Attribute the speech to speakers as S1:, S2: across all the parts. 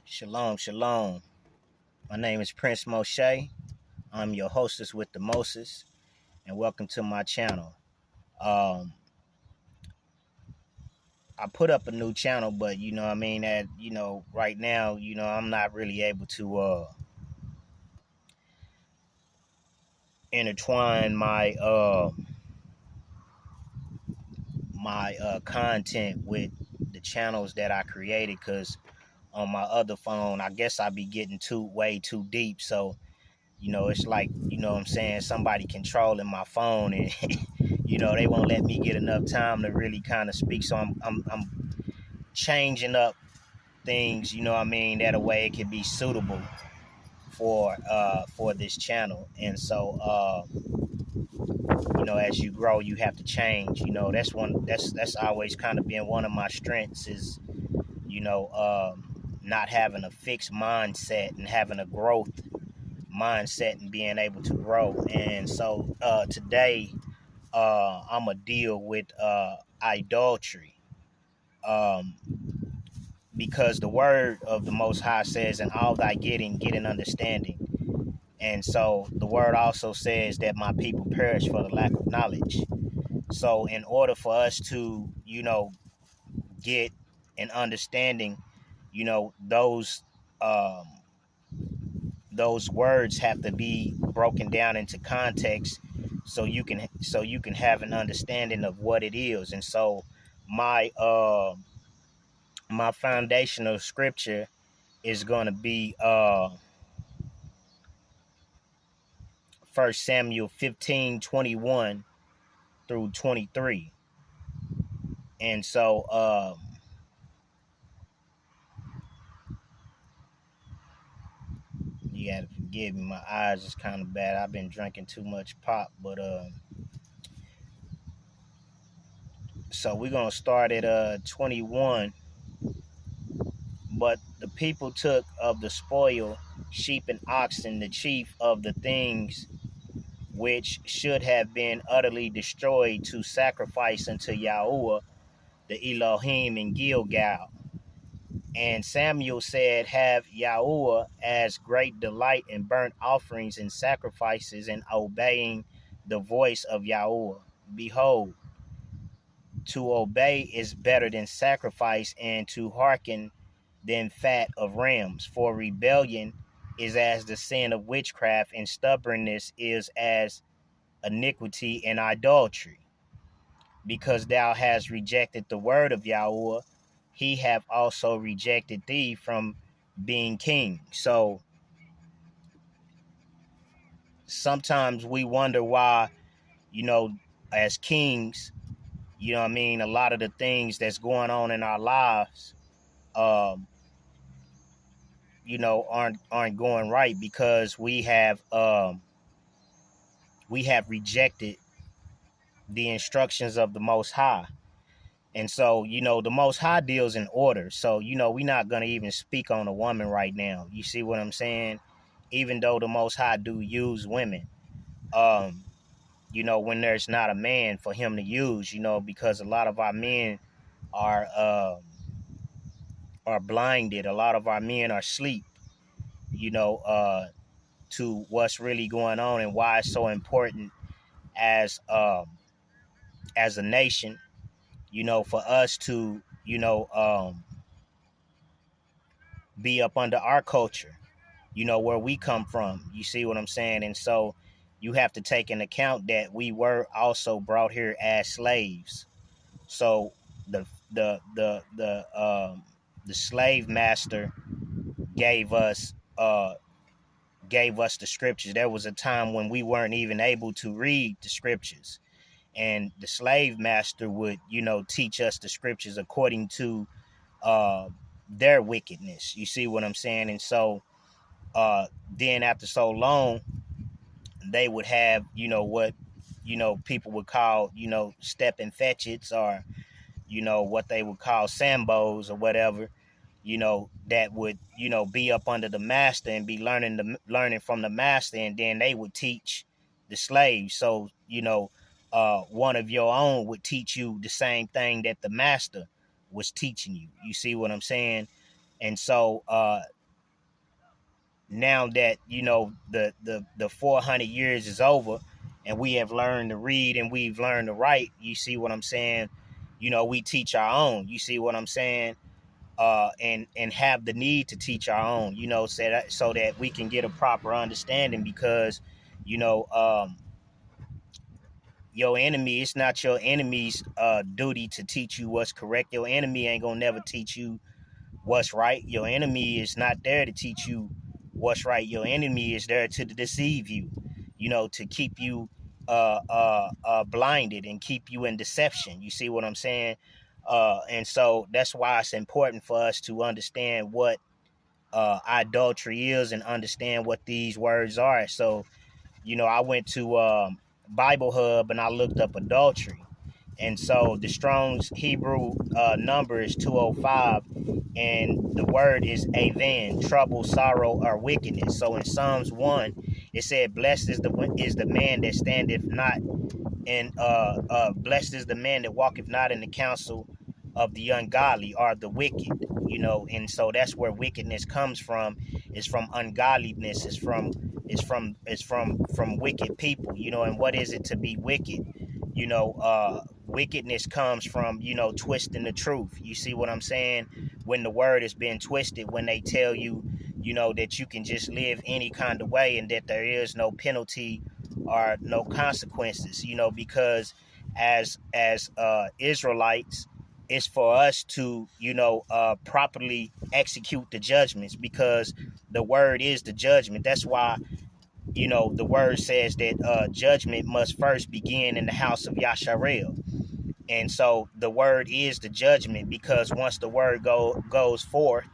S1: Shalom, shalom. My name is Prince Moshe. I'm your hostess with the Moses, and welcome to my channel. Um, I put up a new channel, but right now, I'm not really able to intertwine my content with the channels that I created because on my other phone, I guess I be getting way too deep. So it's like, what I'm saying, somebody controlling my phone and they won't let me get enough time to really kind of speak. So I'm changing up things, that a way it can be suitable for this channel. And so as you grow, you have to change. That's always kind of been one of my strengths is, not having a fixed mindset and having a growth mindset and being able to grow. And so today I'm gonna deal with idolatry, um, because the word of the Most High says, "In all thy getting, get an understanding." And so the word also says that my people perish for the lack of knowledge. So in order for us to, get an understanding, those um, those words have to be broken down into context so you can have an understanding of what it is. And so my my foundational scripture is going to be 1 Samuel 15:21 through 23. And so you got to forgive me, my eyes is kind of bad. I've been drinking too much pop. But so we're going to start at 21. But the people took of the spoil sheep and oxen, the chief of the things which should have been utterly destroyed, to sacrifice unto Yahuwah the Elohim in Gilgal. And Samuel said, "Have Yahuwah as great delight in burnt offerings and sacrifices, and obeying the voice of Yahuwah. Behold, to obey is better than sacrifice, and to hearken than fat of rams. For rebellion is as the sin of witchcraft, and stubbornness is as iniquity and idolatry. Because thou hast rejected the word of Yahweh, he have also rejected thee from being king." So sometimes we wonder why, as kings, a lot of the things that's going on in our lives, um, aren't going right, because we have rejected the instructions of the Most High. And so, the Most High deals in order. So, we're not going to even speak on a woman right now. You see what I'm saying? Even though the Most High do use women, um, when there's not a man for him to use, because a lot of our men are are blinded. A lot of our men are asleep, you know, uh, to what's really going on and why it's so important as as a nation, for us to, be up under our culture, where we come from. You see what I'm saying? And so you have to take into account that we were also brought here as slaves. So the the slave master gave us the scriptures. There was a time when we weren't even able to read the scriptures, and the slave master would, teach us the scriptures according to uh, their wickedness. You see what I'm saying? And so then after so long, they would have, what, people would call, step and fetchits, or, what they would call sambos or whatever, that would, be up under the master and be learning from the master, and then they would teach the slaves. So, one of your own would teach you the same thing that the master was teaching you. You see what I'm saying? And so now that the 400 years is over, and we have learned to read and we've learned to write, you see what I'm saying? We teach our own. You see what I'm saying? And have the need to teach our own. So that we can get a proper understanding, because you know your enemy, it's not your enemy's duty to teach you what's correct. Your enemy ain't gonna never teach you what's right. Your enemy is not there to teach you what's right. Your enemy is there to deceive you, to keep you blinded and keep you in deception. You see what I'm saying? And so that's why it's important for us to understand what idolatry is and understand what these words are. So, I went to Bible Hub and I looked up adultery. And so the Strong's Hebrew number is 205, and the word is aven, trouble, sorrow, or wickedness. So in Psalms 1, it said, "Blessed is the man that standeth not, and blessed is the man that walketh not in the counsel of the ungodly or the wicked." And so that's where wickedness comes from. It's from ungodliness. It's from wicked people. And what is it to be wicked? Wickedness comes from twisting the truth. You see what I'm saying? When the word has been twisted, when they tell you that you can just live any kind of way and that there is no penalty or no consequences. Because as Israelites, it's for us to properly execute the judgments, because the word is the judgment. That's why the word says that judgment must first begin in the house of Yasharel. And so the word is the judgment, because once the word goes forth,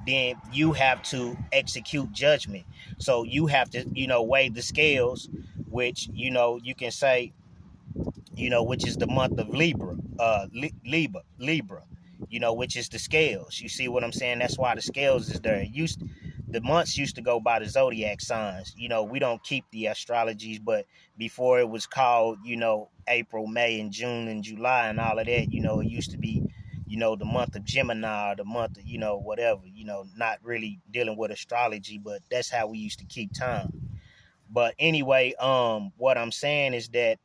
S1: then you have to execute judgment. So you have to weigh the scales, which you can say, which is the month of Libra, Libra, which is the scales. You see what I'm saying? That's why the scales is there. The months used to go by the zodiac signs. We don't keep the astrologies, but before it was called, April, May, and June, and July, and all of that, it used to be, the month of Gemini, or the month of, whatever, not really dealing with astrology, but that's how we used to keep time. But anyway, what I'm saying is that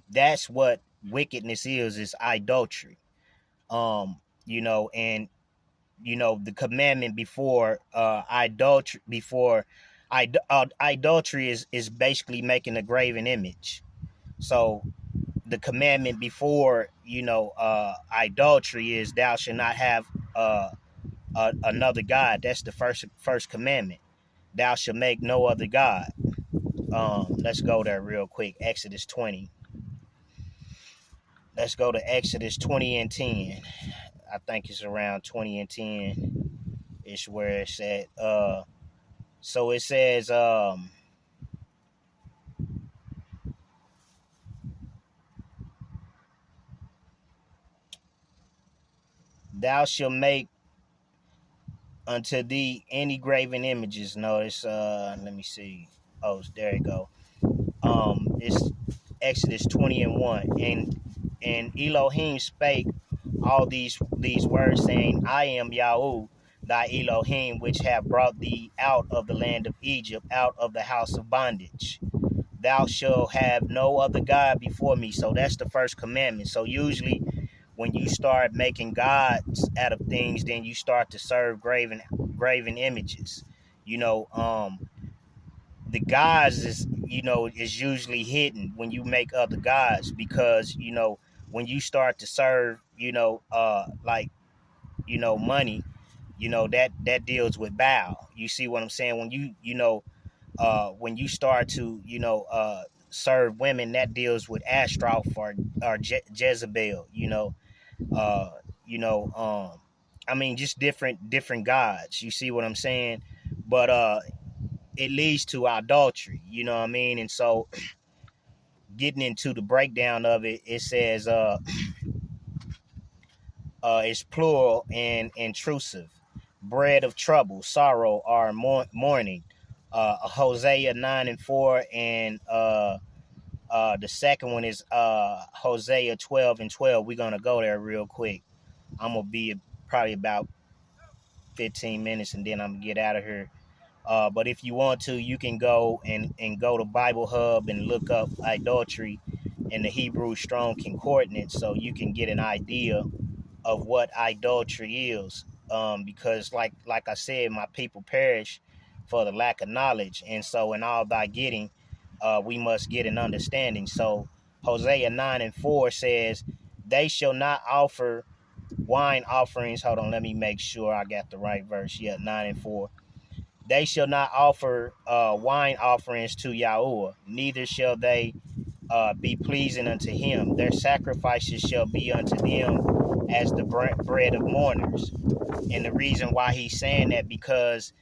S1: that's what wickedness is idolatry. And the commandment before idolatry before idolatry is basically making a graven image. So the commandment before idolatry is, thou shalt not have another god. That's the first commandment. Thou shalt make no other god. Let's go there real quick. Exodus 20. Let's go to Exodus 20 and 10. I think it's around 20 and 10 is where it's at. So it says, thou shalt make unto thee any graven images. Notice, let me see. Oh, there you go. It's Exodus 20 and 1. And Elohim spake all these words, saying, I am Yahweh, thy Elohim, which have brought thee out of the land of Egypt, out of the house of bondage. Thou shalt have no other God before me. So that's the first commandment. So usually when you start making gods out of things, then you start to serve graven images. The gods is usually hidden when you make other gods, because when you start to serve like money, that deals with Baal. You see what I'm saying? When you start to serve women, that deals with Ashtaroth or Jezebel. Uh, you know, I mean, just different gods. You see what I'm saying? But it leads to idolatry. You know what I mean? And so, getting into the breakdown of it, it says it's plural and intrusive. Bread of trouble, sorrow, or mourning. Hosea 9 and 4, and the second one is Hosea 12 and 12. We're gonna go there real quick. I'm gonna be probably about 15 minutes, and then I'm gonna get out of here. But if you want to, you can go and go to Bible Hub and look up idolatry in the Hebrew Strong Concordance, so you can get an idea of what idolatry is. Because like I said, my people perish for the lack of knowledge, and so in all thy getting, we must get an understanding. So Hosea 9:4 says, "They shall not offer wine offerings." Hold on, let me make sure I got the right verse. Yeah, 9:4. They shall not offer wine offerings to Yahuwah, neither shall they be pleasing unto him. Their sacrifices shall be unto them as the bread of mourners. And the reason why he's saying that, because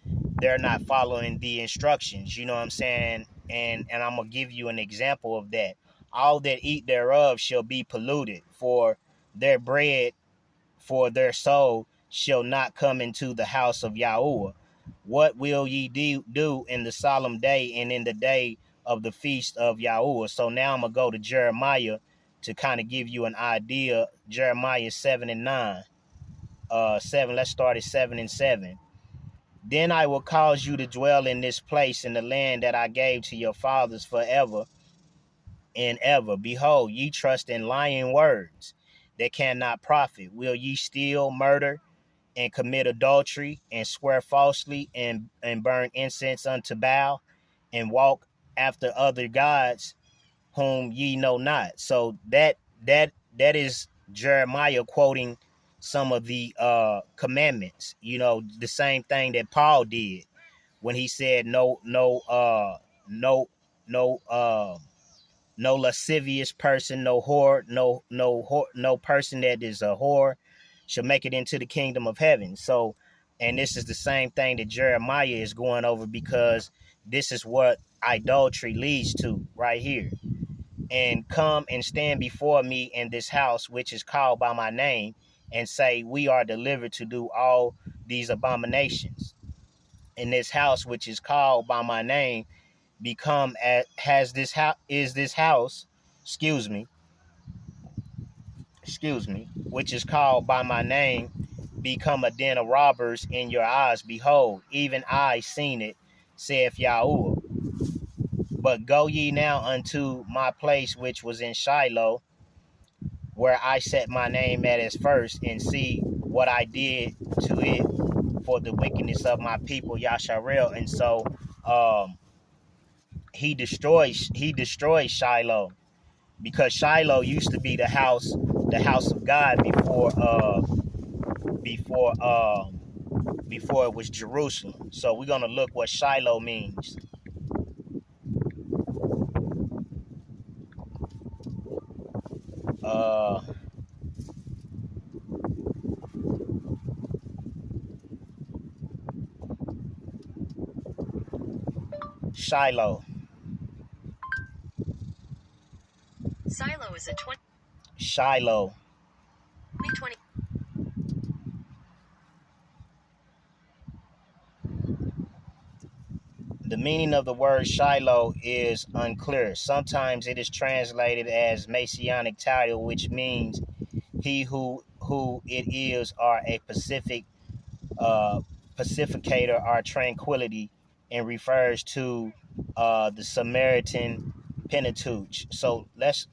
S1: they're not following the instructions. You know what I'm saying? And I'm gonna give you an example of that. All that eat thereof shall be polluted, for their bread for their soul shall not come into the house of Yahuwah. What will ye do in the solemn day and in the day of the feast of Yahuwah? So now I'm going to go to Jeremiah to kind of give you an idea. Jeremiah 7 and 9. 7, let's start at 7 and 7. Then I will cause you to dwell in this place, in the land that I gave to your fathers forever and ever. Behold, ye trust in lying words that cannot profit. Will ye steal, murder, and commit adultery, and swear falsely, and burn incense unto Baal, and walk after other gods whom ye know not? So that is Jeremiah quoting some of the commandments. You know, the same thing that Paul did when he said no lascivious person, no whore, no person that is a whore shall make it into the kingdom of heaven. So, and this is the same thing that Jeremiah is going over, because this is what idolatry leads to right here. And come and stand before me in this house, which is called by my name, and say, we are delivered to do all these abominations. In this house, which is called by my name, become has this house is this house excuse me, which is called by my name, become a den of robbers in your eyes. Behold, even I seen it, saith Yahuwah. But go ye now unto my place which was in Shiloh, where I set my name at as first, and see what I did to it for the wickedness of my people Yasharel. And so he destroys Shiloh, because Shiloh used to be the house of God before it was Jerusalem. So we're gonna look what Shiloh means. Shiloh.
S2: Shiloh is a 20.
S1: Shiloh.
S2: 2020.
S1: The meaning of the word Shiloh is unclear. Sometimes it is translated as Messianic title, which means he who it is, or a pacificator or tranquility, and refers to the Samaritan Pentateuch. So let's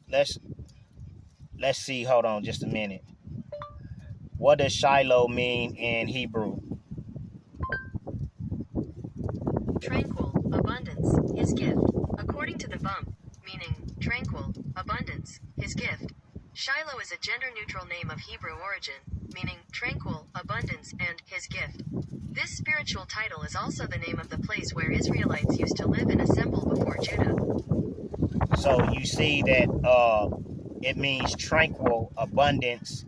S1: see. Hold on just a minute. What does Shiloh mean in Hebrew?
S2: Tranquil, abundance, his gift. According to the bump, meaning tranquil, abundance, his gift. Shiloh is a gender-neutral name of Hebrew origin, meaning tranquil, abundance, and his gift. This spiritual title is also the name of the place where Israelites used to live and assemble before Judah.
S1: So you see that it means tranquil, abundance,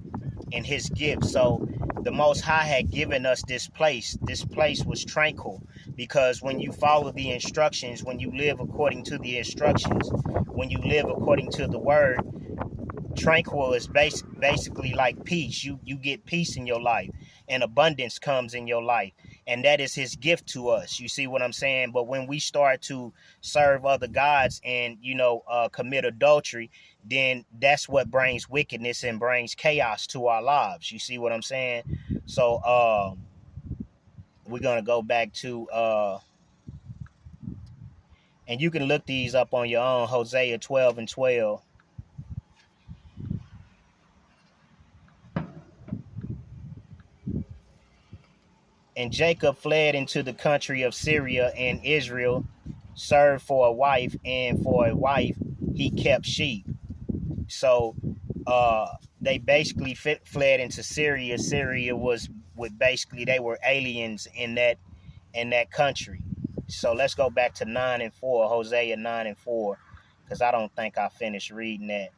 S1: and his gift. So the Most High had given us this place. This place was tranquil, because when you follow the instructions, when you live according to the instructions, when you live according to the word, tranquil is basically like peace. You get peace in your life, and abundance comes in your life. and that is his gift to us. You see what I'm saying? But when we start to serve other gods and commit adultery, then that's what brings wickedness and brings chaos to our lives. You see what I'm saying? So we're gonna go back to and you can look these up on your own. Hosea 12:12. And Jacob fled into the country of Syria, and Israel served for a wife, and for a wife he kept sheep. So they basically fled into Syria. Syria was with basically they were aliens in that country. So let's go back to 9:4, Hosea 9:4, because I don't think I finished reading that.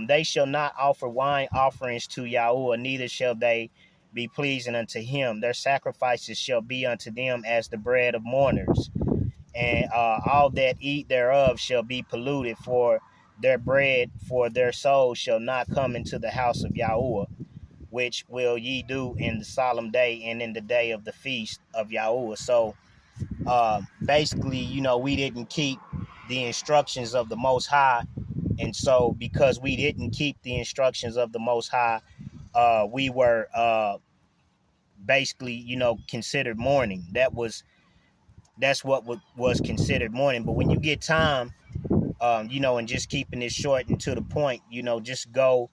S1: They shall not offer wine offerings to Yahuwah, neither shall they be pleasing unto him. Their sacrifices shall be unto them as the bread of mourners, and all that eat thereof shall be polluted. For their bread, for their soul shall not come into the house of Yahuwah, which will ye do in the solemn day and in the day of the feast of Yahuwah. So basically, we didn't keep the instructions of the Most High. And so because we didn't keep the instructions of the Most High, we were basically, considered mourning. That's what was considered mourning. But when you get time, and just keeping it short and to the point, just go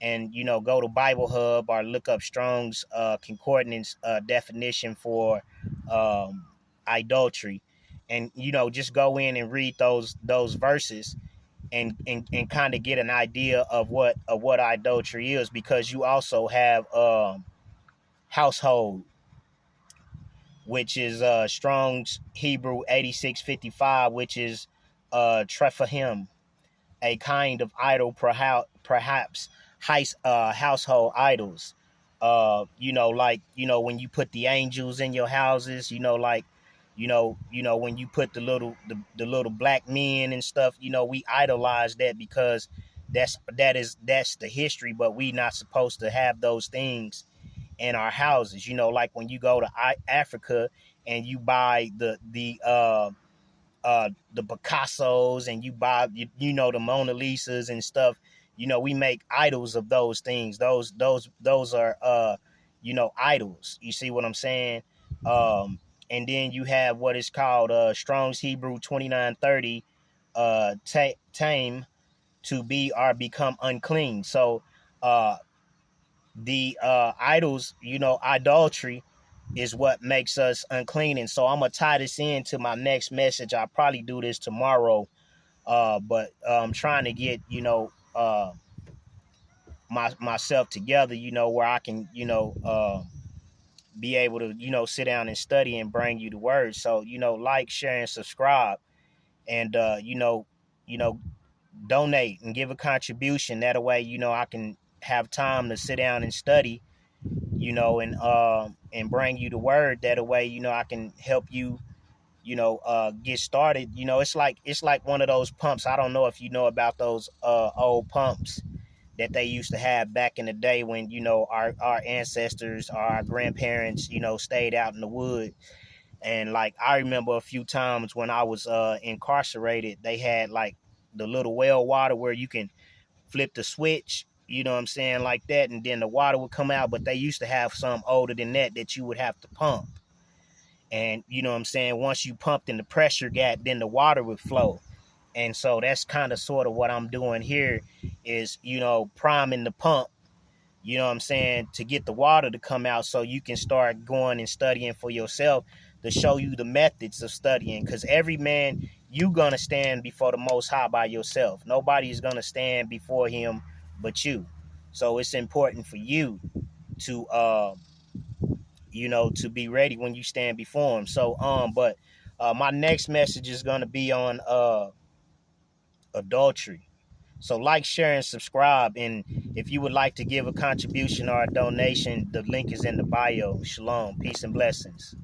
S1: and go to Bible Hub or look up Strong's concordance definition for idolatry, and just go in and read those verses and kind of get an idea of what idolatry is, because you also have household, which is Strong's Hebrew 8655, which is Trephahim, a kind of idol, perhaps household idols. When you put the angels in your houses, when you put the little black men and stuff, we idolize that because that's the history, but we not supposed to have those things in our houses. Like when you go to Africa and you buy the Picassos and you buy the Mona Lisas and stuff, we make idols of those things. Those are idols. You see what I'm saying? And then you have what is called Strong's Hebrew 2930, tame, to be or become unclean. So the idols, idolatry is what makes us unclean. And so I'm gonna tie this into my next message. I'll probably do this tomorrow, but I'm trying to get myself together, where I can be able to sit down and study and bring you the word. So like, share, and subscribe, and you know donate and give a contribution. That way I can have time to sit down and study, and bring you the word. That way I can help you get started. It's like one of those pumps. I don't know if you know about those old pumps that they used to have back in the day when our ancestors or our grandparents stayed out in the wood. And like I remember a few times when I was incarcerated, they had like the little well water where you can flip the switch, you know what I'm saying, like that, and then the water would come out. But they used to have some older than that you would have to pump. And you know what I'm saying, once you pumped in the pressure gap, then the water would flow. And so that's kind of sort of what I'm doing here is, priming the pump, you know what I'm saying, to get the water to come out so you can start going and studying for yourself, to show you the methods of studying. Because every man, you going to stand before the Most High by yourself. Nobody is going to stand before him but you. So it's important for you to, to be ready when you stand before him. So, but my next message is going to be on adultery. So like, share, and subscribe. And if you would like to give a contribution or a donation, the link is in the bio. Shalom, peace, and blessings.